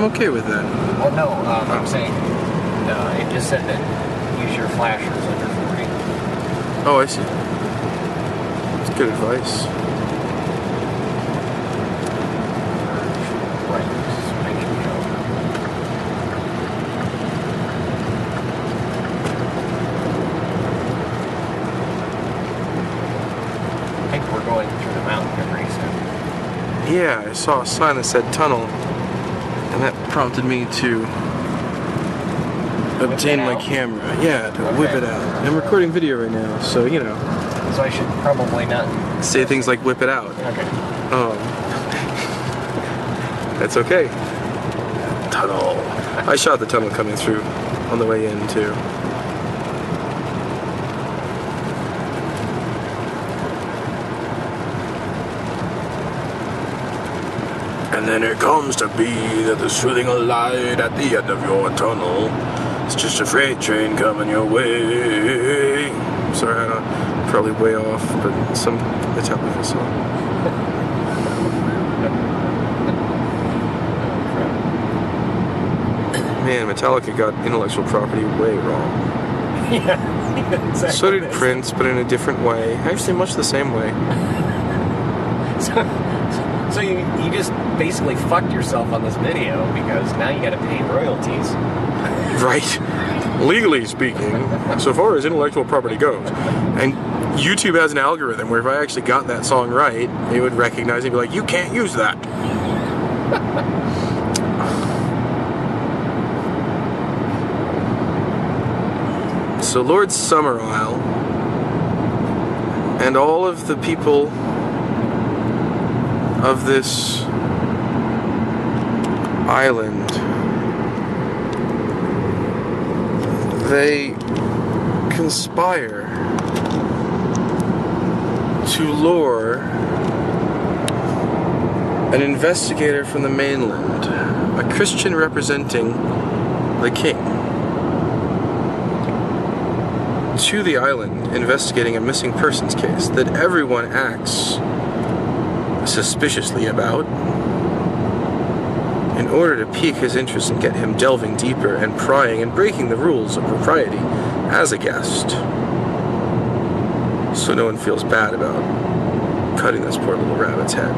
I'm okay with that. Well, no, I'm saying it just said that use your flashers under 40. Oh, I see. It's good advice. Right, just making sure. I think we're going through the mountain here pretty soon. Yeah, I saw a sign that said tunnel, and that prompted me to obtain my camera. Yeah, to whip it out. I'm recording video right now, so you know. So I should probably not say things like whip it out. Okay. Oh. That's okay. Tunnel. I shot the tunnel coming through on the way in too. And then it comes to be that there's shooting a light at the end of your tunnel. It's just a freight train coming your way. I'm sorry, I'm probably way off, but some Metallica song. Man, Metallica got intellectual property way wrong. Yeah, exactly. So did Prince, but in a different way. Actually, much the same way. So you just basically fucked yourself on this video because now you gotta pay royalties. Right. Legally speaking, so far as intellectual property goes. And YouTube has an algorithm where if I actually got that song right, it would recognize it and be like, you can't use that. So Lord Summerisle and all of the people of this island, they conspire to lure an investigator from the mainland, a Christian representing the king, to the island investigating a missing persons case that everyone acts suspiciously about, in order to pique his interest and get him delving deeper and prying and breaking the rules of propriety as a guest, so no one feels bad about cutting this poor little rabbit's head.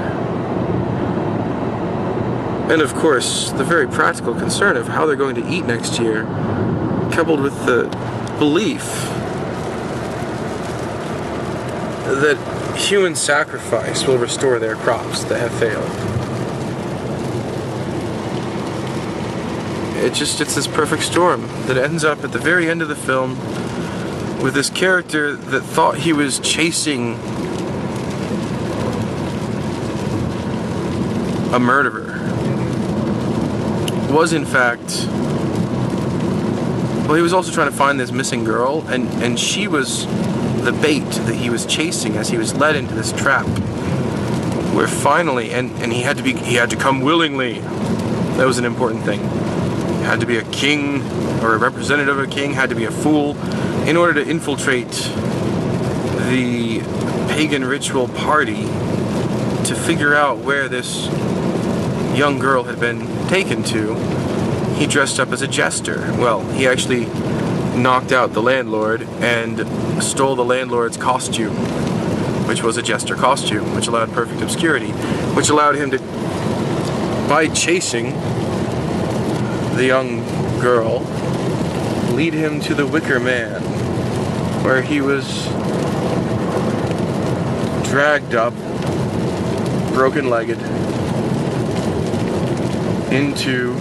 And of course, the very practical concern of how they're going to eat next year, coupled with the belief that human sacrifice will restore their crops that have failed. It's this perfect storm that ends up at the very end of the film with this character that thought he was chasing a murderer was in fact, well, he was also trying to find this missing girl, and she was the bait that he was chasing as he was led into this trap, where finally, and he had to come willingly. That was an important thing. He had to be a king, or a representative of a king, had to be a fool, in order to infiltrate the pagan ritual party to figure out where this young girl had been taken to. He dressed up as a jester. Well, he actually knocked out the landlord and stole the landlord's costume, which was a jester costume, which allowed perfect obscurity, which allowed him to, by chasing the young girl, lead him to the Wicker Man, where he was dragged up, broken-legged, into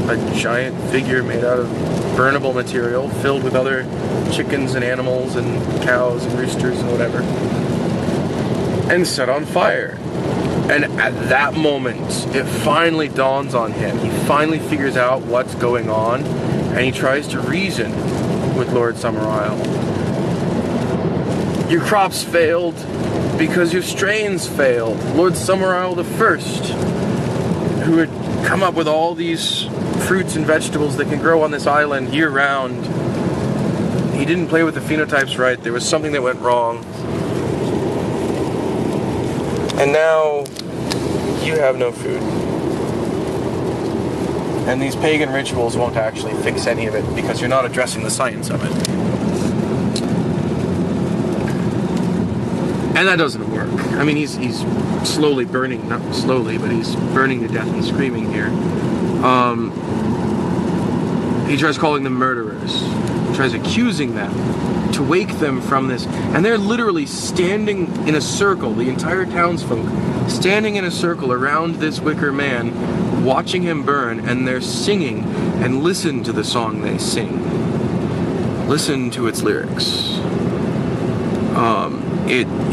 a giant figure made out of burnable material filled with other chickens and animals and cows and roosters and whatever, and set on fire. And at that moment, it finally dawns on him. He finally figures out what's going on, and he tries to reason with Lord Summerisle. Your crops failed because your strains failed. Lord Summerisle the First, who had come up with all these fruits and vegetables that can grow on this island year-round, he didn't play with the phenotypes right. There was something that went wrong. And now you have no food. And these pagan rituals won't actually fix any of it because you're not addressing the science of it. And that doesn't work. I mean, he's slowly burning, not slowly, but he's burning to death and screaming here. He tries calling them murderers. He tries accusing them to wake them from this. And they're literally standing in a circle, the entire townsfolk, standing in a circle around this wicker man, watching him burn, and they're singing. And listen to the song they sing. Listen to its lyrics.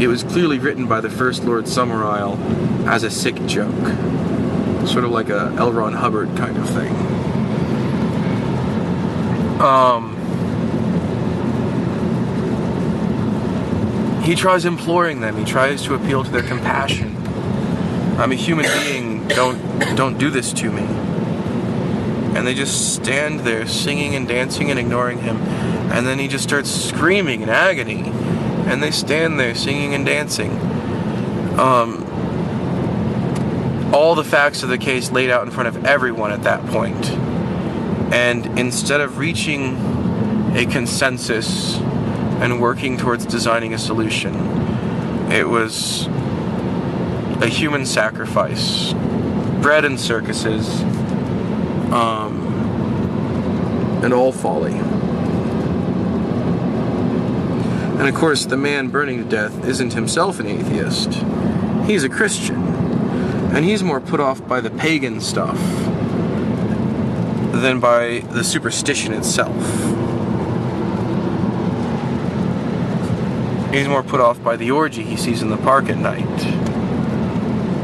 It was clearly written by the First Lord Summerisle as a sick joke. Sort of like a L. Ron Hubbard kind of thing. He tries imploring them. He tries to appeal to their compassion. I'm a human being. Don't do this to me. And they just stand there singing and dancing and ignoring him. And then he just starts screaming in agony. And they stand there singing and dancing. All the facts of the case laid out in front of everyone at that point. And instead of reaching a consensus and working towards designing a solution, it was a human sacrifice, bread and circuses, and all folly. And of course, the man burning to death isn't himself an atheist. He's a Christian. And he's more put off by the pagan stuff than by the superstition itself. He's more put off by the orgy he sees in the park at night.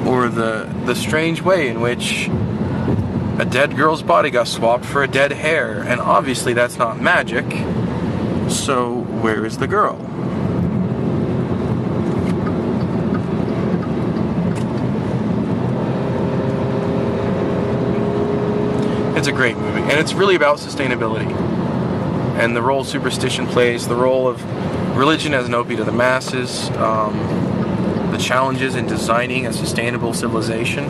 Or the strange way in which a dead girl's body got swapped for a dead hare. And obviously that's not magic. So where is the girl? It's a great movie, and it's really about sustainability and the role superstition plays, the role of religion as an opiate to the masses, the challenges in designing a sustainable civilization.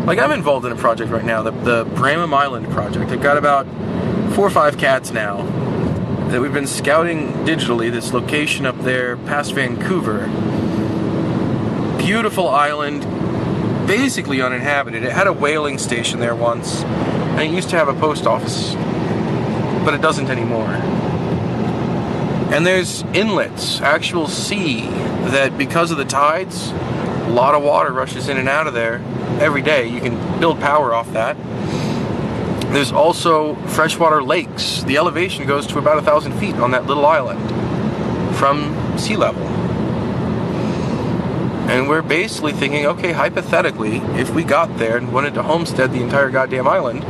Like, I'm involved in a project right now, the Bramham Island project. I've got about 4 or 5 cats now that we've been scouting digitally, this location up there past Vancouver. Beautiful island, basically uninhabited. It had a whaling station there once, and it used to have a post office, but it doesn't anymore. And there's inlets, actual sea, that because of the tides, a lot of water rushes in and out of there every day. You can build power off that. There's also freshwater lakes. The elevation goes to about 1,000 feet on that little island from sea level. And we're basically thinking, okay, hypothetically, if we got there and wanted to homestead the entire goddamn island,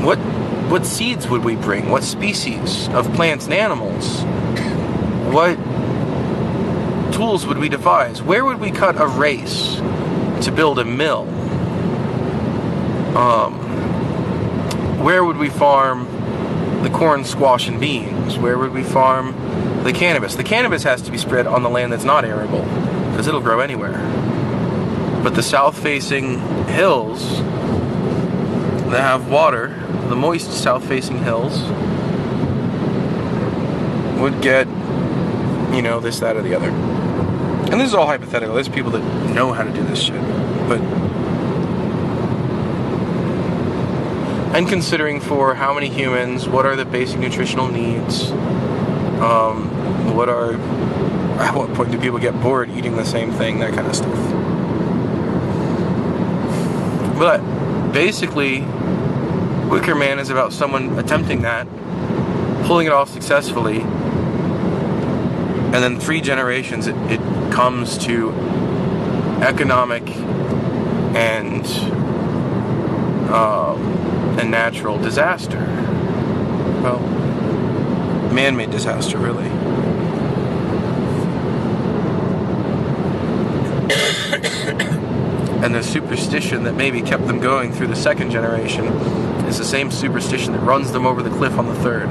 what seeds would we bring? What species of plants and animals? What tools would we devise? Where would we cut a race to build a mill? Where would we farm the corn, squash, and beans? Where would we farm the cannabis? The cannabis has to be spread on the land that's not arable, because it'll grow anywhere. But the south-facing hills that have water, the moist south-facing hills, would get, this, that, or the other. And this is all hypothetical. There's people that know how to do this shit. And considering for how many humans, what are the basic nutritional needs, at what point do people get bored eating the same thing, that kind of stuff. But basically, Wicker Man is about someone attempting that, pulling it off successfully, and then 3 generations it comes to economic and natural disaster. Well, man-made disaster, really. And the superstition that maybe kept them going through the 2nd generation is the same superstition that runs them over the cliff on the 3rd.